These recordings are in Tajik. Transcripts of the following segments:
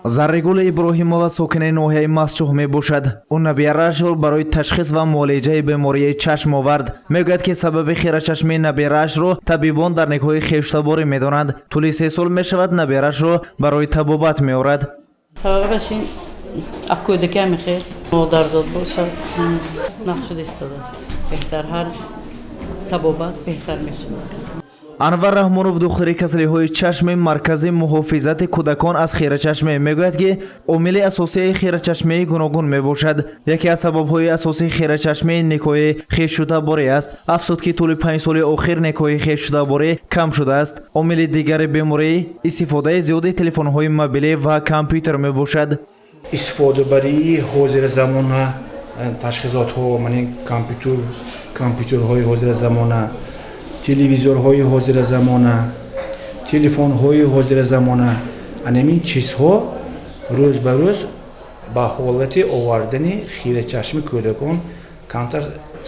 Зарригул Иброҳимова сокини ноҳияи Масчӯҳ мебошад. Ӯ набиярашро барои ташхис ва муолиҷаи бемории чашм овард. Мегӯяд ки сабаби хирачашмии набиярашро табибон дар никоҳи хештаборӣ медонанд. Тӯли 3 сол мешавад набиярашро барои табобат меорад. Сабабаш ин акӯдиками хел модарзод бошад нақшуд истодааст. беҳтар ҳар табобат беҳтар мешавад. Анвар Раҳмонов духтури касалиҳои чашми маркази муҳофизати кӯдакон аз хирачашмӣ мегӯяд ки омили асосии хирачашмии гуногун мебошад. Яке аз сабабҳои асосии хирачашмии никоҳи хешшудаборӣ аст. Афзуд ки тӯли 5 соли охир никоҳи хешшудаборӣ кам шудааст. Омили дигари беморӣ истифодаи зиёди телефонҳои мобилӣ ва компютер мебошад. Истифодабарии ҳозиразамона ташхисотҳо мани компютерҳои ҳозиразамона телевизорҳои ҳозиразамона телефонҳои ҳозиразамона анамин чизҳо рӯз ба рӯз ба ҳолати овардани хирачашми кӯдакон камтар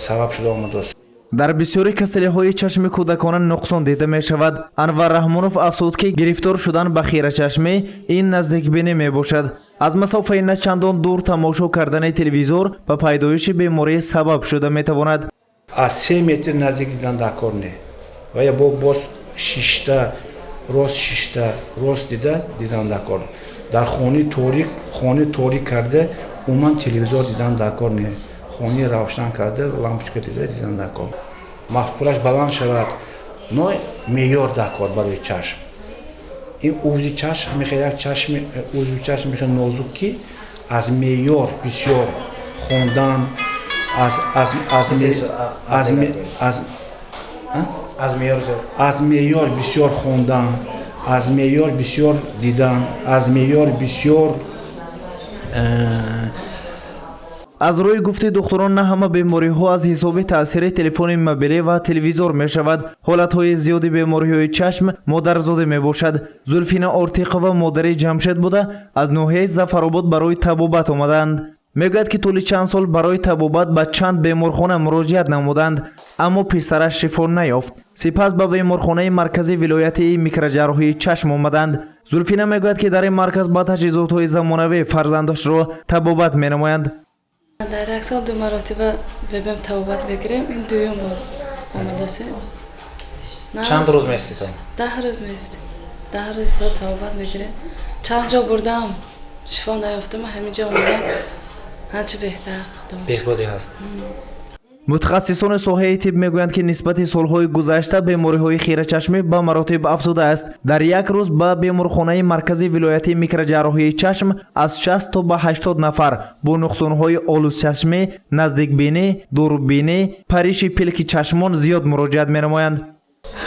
сабаб шуда омадааст. Дар бисёри касалиҳои чашми кӯдакона нуқсон дида мешавад. Анвар Раҳмонов афзуд ки гирифтор шудан ба хирачашмӣ ин наздикбинӣ мебошад. Аз масофаи на чандон дур тамошо кардани телевизор ба пайдоиши беморӣ сабаб шуда метавонад. Аз 3 метр наздик дидан дар кор не ва я боз шишта рост дидан дар кор. Дар хони торик карда умуман телевизор дидан дар кор не. Хони равшан карда лампочка дидан дар кор. Маҳфураш баланд шавад. Но меъёр дар кор барои чашм. Ин узви чашм мехоҳад нозук ки аз меъёр бисёр хондан аз меъёр бисёр хондан, аз меъёр бисёр дидан, аз меъёр бисёр аз рӯи гуфти духтурон на ҳама бемориҳо аз ҳисоби таъсири телефони мобилӣ ва телевизор мешавад. ҳолатҳои зиёди бемориҳои чашм модарзодӣ мебошад. Зульфина Ортиқова модари Ҷамшед буда аз ноҳияи Зафаробод барои табобат омаданд. мегӯяд ки тӯли чанд сол барои табобат ба чанд беморхона муроҷиат намуданд, аммо писараш шифо наёфт. Сипас ба беморхонаи маркази вилоятии микроҷарроҳии чашм омаданд. Зульфина мегӯяд ки дар ин марказ ба таҷҳизотҳои замонавӣ фарзандашро табобат менамоянд. Дар як сол 2 маротиба бебем табобат мегирем. Ин дуюм бор омадааст. Чанд рӯз меистед? 10 рӯз меистед. 10 рӯз сол табобат мегирем. Чанд ҷо бурдам, шифо наёфтам, ҳамин ҷо омадам. ҳанчи беҳтар беҳбудӣ ҳаст. мутахассисони соҳаи тиб мегӯянд ки нисбати солҳои гузашта бемориҳои хирачашмӣ ба маротиб афзуда аст. Дар як рӯз ба беморхонаи маркази вилоятии микроҷарроҳии чашм аз 60 то ба 80 нафар бо нуқсонҳои олузчашмӣ, наздикбинӣ, дурбинӣ, париши пилки чашмон зиёд муроҷиат менамоянд.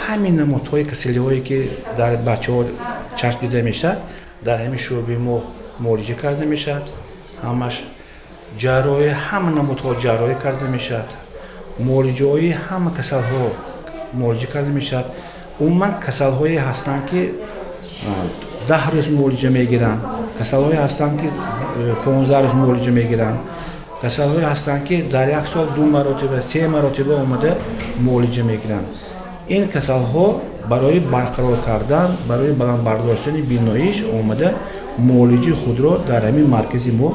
ҳамин намудҳои касалиҳое ки дар бачаҳо чашм дида мешавад дар ҳамин шӯъбаи мо муолиҷа карда мешавад. ҳамаш ҷарроҳӣ ҳама намудҳо ҷарроҳӣ карда мешавад. муолиҷаҳои ҳама касалҳо муолиҷа карда мешавад. умуман касалҳое ҳастанд ки 10 рӯз муолиҷа мегиранд. касалҳое ҳастанд ки 15 рӯз муолиҷа мегиранд. касалҳое ҳастанд ки дар як сол 2 маротиба 3 маротиба омада муолиҷа мегиранд. ин касалҳо барои барқарор кардан, барои баландбардоштани биноиш омада муолиҷаи худро дар ҳамин маркази мо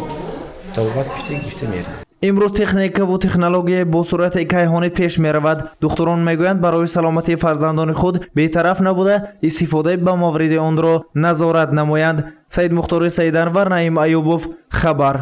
табобат гифта меравад. имрӯз техникаву технология бо суръати кайҳонӣ пеш меравад. духтурон мегӯянд барои саломатии фарзандони худ бетараф набуда истифодаи ба мавриди онро назорат намоянд. Саид Мухтори Саиданвар, Наим Аюбов, Хабар.